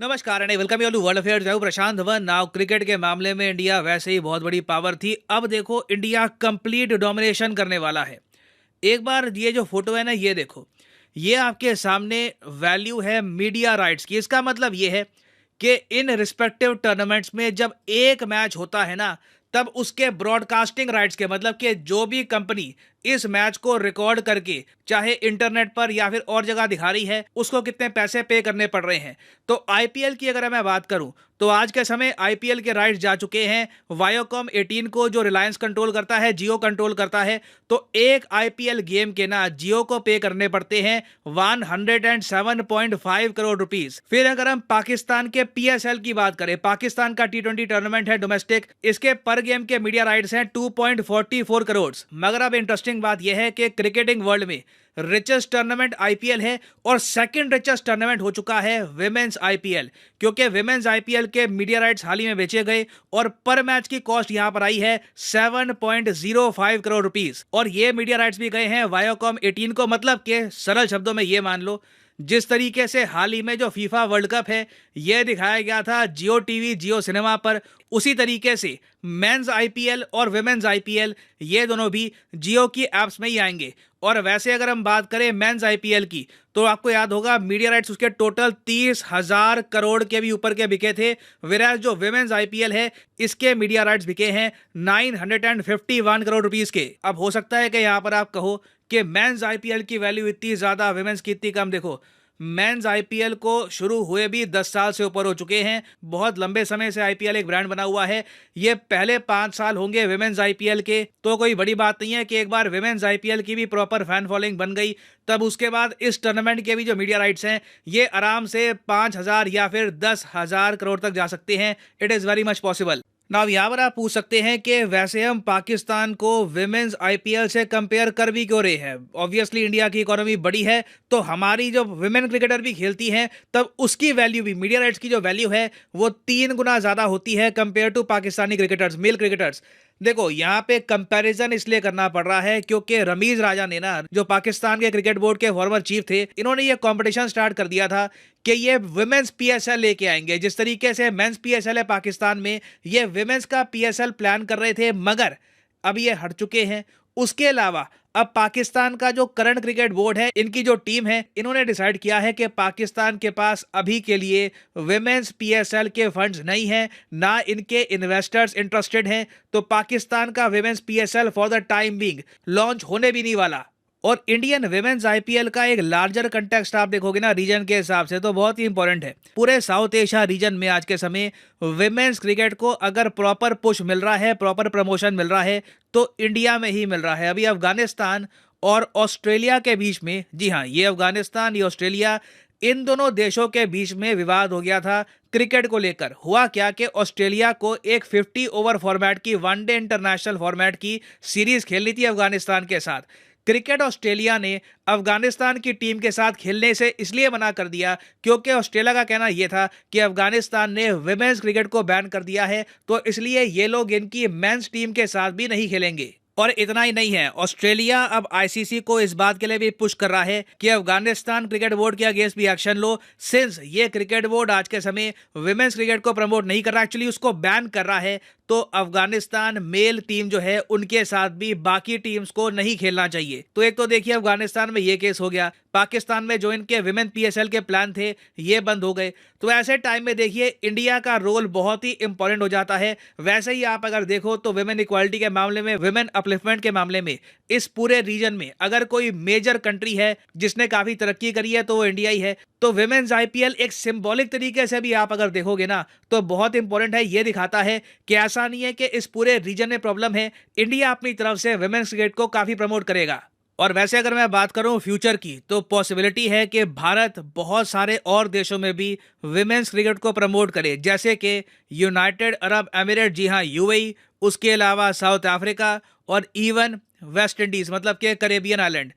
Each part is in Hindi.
नमस्कार and welcome you to world affairs. मैं हूं प्रशांत धवन। नाउ क्रिकेट के मामले में इंडिया वैसे ही बहुत बड़ी पावर थी। अब देखो इंडिया कंप्लीट डोमिनेशन करने वाला है। एक बार ये जो फोटो है ना, ये देखो, ये आपके सामने वैल्यू है मीडिया राइट्स की। इसका मतलब ये है कि इन रिस्पेक्टिव टूर्नामेंट्स में जब एक मैच होता है ना, तब उसके ब्रॉडकास्टिंग राइट्स के मतलब कि जो भी कंपनी इस मैच को रिकॉर्ड करके चाहे इंटरनेट पर या फिर और जगह दिखा रही है, उसको कितने पैसे पे करने पड़ रहे हैं। तो आईपीएल की अगर मैं बात करूं तो आज के समय आईपीएल के राइट्स जा चुके हैं वायोकॉम 18 को, जो रिलायंस कंट्रोल करता है, जियो कंट्रोल करता है। तो एक आईपीएल गेम के ना जियो को पे करने पड़ते हैं 107.5 करोड़ रुपीस। फिर अगर हम पाकिस्तान के पीएसएल की बात करें, पाकिस्तान का टी20 टूर्नामेंट है डोमेस्टिक, इसके पर गेम के मीडिया राइट्स हैं 2.44 करोड़। मगर अब इंटरेस्टिंग बात यह है कि क्रिकेटिंग वर्ल्ड में रिचेस्ट टूर्नामेंट आईपीएल है और सेकंड रिचेस्ट टूर्नामेंट हो चुका है विमेंस आईपीएल, क्योंकि विमेंस आईपीएल के मीडिया राइट्स हाल ही में बेचे गए और पर मैच की कॉस्ट यहां पर आई है 7.05 करोड़ रुपीस। और ये मीडिया राइट्स भी गए हैं वायोकॉम 18 को। मतलब के सरल शब्दों में ये मान लो, जिस तरीके से हाल ही में जो फीफा वर्ल्ड कप है यह दिखाया गया था जियो टीवी, जियो सिनेमा पर, उसी तरीके से मेंस आईपीएल और विमेंस आईपीएल ये दोनों भी जियो की एप्स में ही आएंगे। और वैसे अगर हम बात करें मेंस आईपीएल की, तो आपको याद होगा मीडिया राइट्स उसके टोटल 30,000 करोड़ के भी ऊपर के बिके थे। वेराज जो विमेंस आईपीएल है इसके मीडिया राइट्स बिके हैं 951 करोड़ रुपीस के। अब हो सकता है कि यहां पर आप कहो कि मेंस आईपीएल की वैल्यू इतनी ज्यादा, विमेंस की इतनी कम। देखो, मेंस आईपीएल को शुरू हुए भी 10 साल से ऊपर हो चुके हैं। बहुत लंबे समय से आईपीएल एक ब्रांड बना हुआ है। ये पहले 5 साल होंगे विमेंस आईपीएल के, तो कोई बड़ी बात नहीं है कि एक बार विमेंस आईपीएल की भी प्रॉपर फैन फॉलोइंग बन गई, तब उसके बाद इस टूर्नामेंट के भी जो मीडिया राइट्स हैं ये आराम से 5,000 या फिर 10,000 करोड़ तक जा सकते हैं। It is very much possible. ना यहाँ पर आप पूछ सकते हैं कि वैसे हम पाकिस्तान को विमेंस आईपीएल से कंपेयर कर भी क्यों रहे हैं। ऑब्वियसली इंडिया की इकोनॉमी बड़ी है, तो हमारी जो विमेन क्रिकेटर भी खेलती हैं तब उसकी वैल्यू भी, मीडिया राइट्स की जो वैल्यू है वो 3 गुना ज़्यादा होती है compare to Pakistani cricketers, male cricketers. देखो, यहाँ पे कंपैरिजन इसलिए करना पड़ रहा है क्योंकि रमीज राजा ने ना, जो पाकिस्तान के क्रिकेट बोर्ड के फॉर्मर चीफ थे, इन्होंने ये कंपटीशन स्टार्ट कर दिया था कि ये विमेंस पीएसएल लेके आएंगे। जिस तरीके से मेंस पीएसएल है पाकिस्तान में, ये विमेंस का पीएसएल प्लान कर रहे थे, मगर अब ये हट चुके हैं। उसके अलावा अब पाकिस्तान का जो करंट क्रिकेट बोर्ड है, इनकी जो टीम है, इन्होंने डिसाइड किया है कि पाकिस्तान के पास अभी के लिए विमेंस पीएसएल के फंड्स नहीं हैं, ना इनके इन्वेस्टर्स इंटरेस्टेड हैं। तो पाकिस्तान का women's PSL for the time being launch होने भी नहीं वाला। और इंडियन विमेंस आईपीएल का एक लार्जर कंटेक्स्ट आप देखोगे ना रीजन के हिसाब से, तो बहुत ही इंपॉर्टेंट है। पूरे साउथ एशिया रीजन में आज के समय विमेंस क्रिकेट को अगर प्रॉपर पुश मिल रहा है, प्रॉपर प्रमोशन मिल रहा है, तो इंडिया में ही मिल रहा है। अभी अफगानिस्तान और ऑस्ट्रेलिया के बीच में, जी हाँ, ये अफगानिस्तान, ये ऑस्ट्रेलिया, इन दोनों देशों के बीच में विवाद हो गया था क्रिकेट को लेकर। हुआ क्या कि ऑस्ट्रेलिया को एक 50 ओवर फॉर्मेट की, वनडे इंटरनेशनल फॉर्मेट की सीरीज खेलनी थी अफगानिस्तान के साथ। क्रिकेट ऑस्ट्रेलिया ने अफगानिस्तान की टीम के साथ खेलने से इसलिए मना कर दिया क्योंकि ऑस्ट्रेलिया का कहना यह था कि अफगानिस्तान ने विमेंस क्रिकेट को बैन कर दिया है, तो इसलिए ये लोग इनकी मेंस टीम के साथ भी नहीं खेलेंगे। और इतना ही नहीं है, ऑस्ट्रेलिया अब आईसीसी को इस बात के लिए भी पुश कर रहा है कि अफगानिस्तान क्रिकेट बोर्ड के अगेंस्ट भी एक्शन लो, सिंस ये क्रिकेट बोर्ड आज के समय विमेंस क्रिकेट को प्रमोट नहीं कर रहा, एक्चुअली उसको बैन कर रहा है। तो अफगानिस्तान मेल टीम जो है उनके साथ भी बाकी टीम्स को नहीं खेलना चाहिए। तो एक तो देखिए अफगानिस्तान में ये केस हो गया, पाकिस्तान में जो इनके विमेन पीएसएल के प्लान थे ये बंद हो गए। तो ऐसे टाइम में देखिए इंडिया का रोल बहुत ही इंपॉर्टेंट हो जाता है। वैसे ही आप अगर देखो तो विमेन इक्वालिटी के मामले में, विमेन अपलिफ्टमेंट के मामले में, इस पूरे रीजन में अगर कोई मेजर कंट्री है जिसने काफी तरक्की करी है तो वो इंडिया ही है। तो विमेन्स आईपीएल एक सिंबॉलिक तरीके से भी आप अगर देखोगे ना तो बहुत इंपॉर्टेंट है। ये दिखाता है कि ऐसा नहीं है कि इस पूरे रीजन में प्रॉब्लम है, इंडिया अपनी तरफ से विमेन्स क्रिकेट को काफी प्रमोट करेगा। और वैसे अगर मैं बात करूं फ्यूचर की, तो पॉसिबिलिटी है कि भारत बहुत सारे और देशों में भी विमेन्स क्रिकेट को प्रमोट करे, जैसे कि यूनाइटेड अरब एमिरेट, जी हाँ यूएई, उसके अलावा साउथ अफ्रीका और इवन वेस्ट इंडीज, मतलब कि कैरेबियन आइलैंड।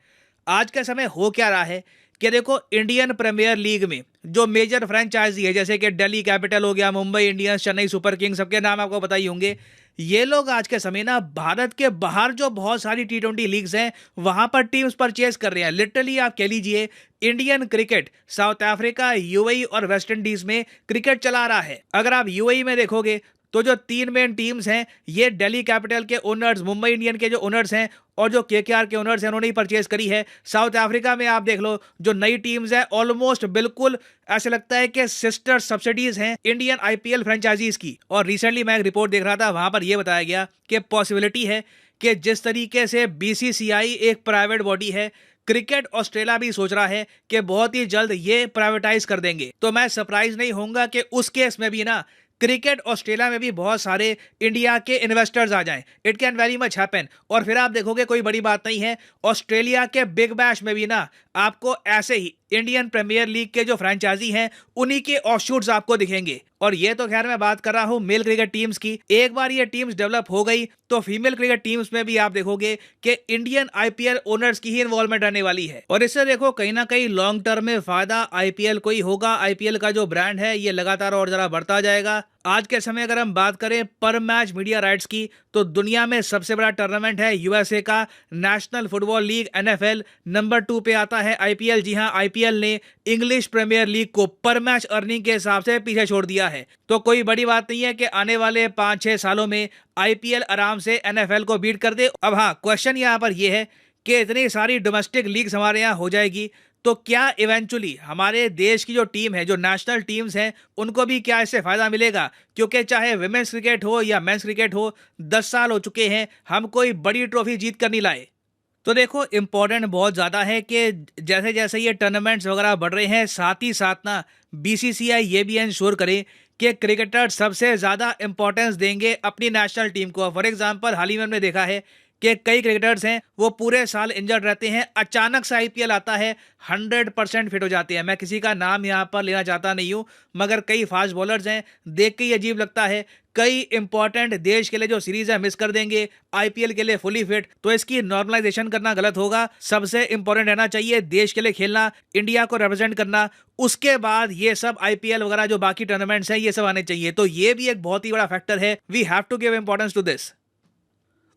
आज के समय हो क्या रहा है कि देखो इंडियन प्रीमियर लीग में जो मेजर फ्रेंचाइजी है, जैसे कि दिल्ली कैपिटल हो गया, Mumbai Indians, Chennai super Kings, सबके नाम आपको पता ही होंगे। ये लोग आज के समय ना भारत के बाहर जो बहुत सारी टी20 लीग्स हैं वहां पर टीम्स परचेज कर रहे हैं। लिटरली आप कह लीजिए Indian cricket south Africa, UAE और वेस्ट इंडीज में क्रिकेट चला रहा है। अगर आप यूएई में देखोगे तो जो 3 मेन टीम्स हैं ये दिल्ली कैपिटल के ओनर्स, मुंबई इंडियन के जो ओनर्स हैं और जो केकेआर के ओनर्स हैं उन्होंने ही परचेज करी है। साउथ अफ्रीका में आप देख लो जो नई टीम्स हैं ऑलमोस्ट बिल्कुल ऐसे लगता है कि सिस्टर सब्सिडीज हैं इंडियन आईपीएल फ्रेंचाइजीज की। और रिसेंटली मैं एक रिपोर्ट देख रहा था, वहां पर यह बताया गया कि पॉसिबिलिटी है कि जिस तरीके से बीसीसीआई एक प्राइवेट बॉडी है, क्रिकेट ऑस्ट्रेलिया भी सोच रहा है कि बहुत ही जल्द ये प्राइवेटाइज कर देंगे। तो मैं सरप्राइज नहीं होऊंगा कि उस केस में भी ना क्रिकेट ऑस्ट्रेलिया में भी बहुत सारे इंडिया के इन्वेस्टर्स आ जाएं। It can very much happen. और फिर आप देखोगे कोई बड़ी बात नहीं है, ऑस्ट्रेलिया के बिग बैश में भी ना आपको ऐसे ही इंडियन प्रीमियर लीग के जो फ्रेंचाइजी हैं उन्हीं के ऑफशूट्स आपको दिखेंगे। और ये तो खैर मैं बात कर रहा हूं मेल क्रिकेट टीम्स की। एक बार ये टीम्स डेवलप हो गई तो फीमेल क्रिकेट टीम्स में भी आप देखोगे कि इंडियन आईपीएल ओनर्स की ही इन्वॉल्वमेंट रहने वाली है। और इससे देखो कहीं ना कहीं लॉन्ग टर्म में फायदा आईपीएल को ही होगा। आईपीएल का जो ब्रांड है ये लगातार और जरा बढ़ता जाएगा। आज के समय अगर हम बात करें पर मैच मीडिया राइट्स की तो दुनिया में सबसे बड़ा टूर्नामेंट है यूएसए का national football league NFL. Number 2 पे आता है आईपीएल। जी हां, आईपीएल ने इंग्लिश प्रीमियर लीग को पर मैच अर्निंग के हिसाब से पीछे छोड़ दिया है। तो कोई बड़ी बात नहीं है कि आने वाले 5-6 सालों में आईपीएल आराम से एनएफएल को बीट कर दे। अब हाँ, क्वेश्चन यहां पर यह है कि इतनी सारी डोमेस्टिक लीग्स हमारे यहाँ हो जाएगी तो क्या इवेंचुअली हमारे देश की जो टीम है, जो नेशनल टीम्स हैं, उनको भी क्या इससे फायदा मिलेगा? क्योंकि चाहे विमेंस क्रिकेट हो या मेंस क्रिकेट हो, 10 साल हो चुके हैं हम कोई बड़ी ट्रॉफी जीत कर नहीं लाए। तो देखो इम्पोर्टेंट बहुत ज़्यादा है कि जैसे जैसे ये टूर्नामेंट्स वगैरह बढ़ रहे हैं साथ ही साथ ना बीसीसीआई ये भी इंश्योर करे कि क्रिकेटर सबसे ज़्यादा इंपॉर्टेंस देंगे अपनी नेशनल टीम को। फॉर एग्जांपल हाल ही में हमने देखा है कि कई क्रिकेटर्स हैं वो पूरे साल इंजर्ड रहते हैं, अचानक से आईपीएल आता है 100% फिट हो जाते हैं। मैं किसी का नाम यहाँ पर लेना चाहता नहीं हूँ, मगर कई फास्ट बॉलर्स हैं, देख के ही अजीब लगता है। कई इंपॉर्टेंट देश के लिए जो सीरीज है मिस कर देंगे, आईपीएल के लिए फुली फिट। तो इसकी नॉर्मलाइजेशन करना गलत होगा। सबसे इंपॉर्टेंट रहना चाहिए देश के लिए खेलना, इंडिया को रिप्रेजेंट करना। उसके बाद ये सब आईपीएल वगैरह जो बाकी टूर्नामेंट्स हैं ये सब आने चाहिए। तो ये भी एक बहुत ही बड़ा फैक्टर है। We have to give importance to this.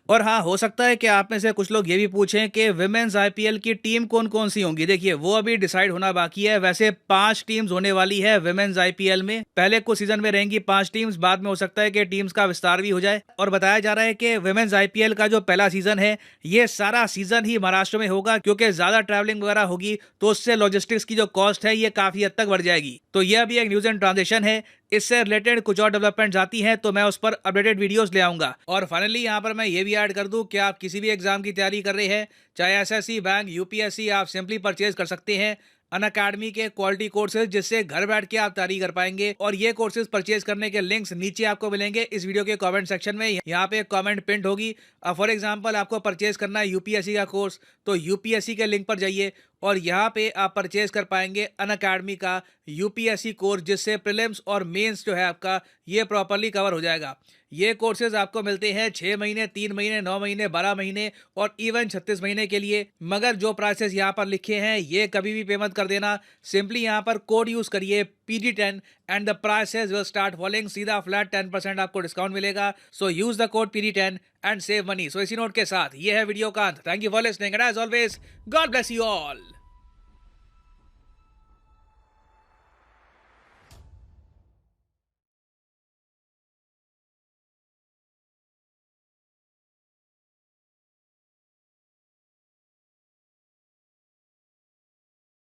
और हाँ, हो सकता है कि आप में से कुछ लोग ये भी पूछें कि विमेंस आईपीएल की टीम कौन कौन सी होंगी। देखिए वो अभी डिसाइड होना बाकी है। वैसे 5 टीम्स होने वाली है विमेंस आईपीएल में। पहले कुछ सीजन में रहेंगी 5 टीम्स, बाद में हो सकता है कि टीम्स का विस्तार भी हो जाए। और बताया जा रहा है कि विमेंस आईपीएल का जो पहला सीजन है ये सारा सीजन ही महाराष्ट्र में होगा, क्योंकि ज्यादा ट्रैवलिंग वगैरह होगी तो उससे लॉजिस्टिक्स की जो कॉस्ट है ये काफी हद तक बढ़ जाएगी। तो यह भी एक न्यूज एंड ट्रांजिशन है। इससे रिलेटेड कुछ और डेवलपमेंट्स आती हैं तो मैं उस पर अपडेटेड वीडियोस ले आऊंगा। और फाइनली यहाँ पर मैं ये भी ऐड कर दूं कि आप किसी भी एग्जाम की तैयारी कर रहे हैं, चाहे एसएससी, बैंक, यूपीएससी, आप सिंपली परचेज कर सकते हैं अनअकैडमी के क्वालिटी कोर्सेज, जिससे घर बैठ के आप तैयारी कर पाएंगे। और ये कोर्सेज परचेज करने के लिंक्स नीचे आपको मिलेंगे इस वीडियो के कमेंट सेक्शन में। यहाँ पे एक कमेंट पिंड होगी। फॉर एग्जांपल आपको परचेज करना है यूपीएससी का कोर्स, तो यूपीएससी के लिंक पर जाइए और यहाँ पे आप परचेज कर पाएंगे अनअकैडमी का यूपीएससी कोर्स, जिससे प्रीलिम्स और मेंस जो है आपका ये प्रॉपरली कवर हो जाएगा। ये कोर्सेज आपको मिलते हैं 6 महीने, 3 महीने, 9 महीने, 12 महीने और इवन 36 महीने के लिए। मगर जो प्राइसेस यहाँ पर लिखे हैं ये कभी भी पेमेंट कर देना। सिंपली यहाँ पर कोड यूज करिए PD10 and the prices will start following. सीधा फ्लैट 10% आपको डिस्काउंट मिलेगा। So use the code PD10 and save money. So इसी नोट के साथ ये है वीडियो का अंत। Thank you for listening and as always God bless you all.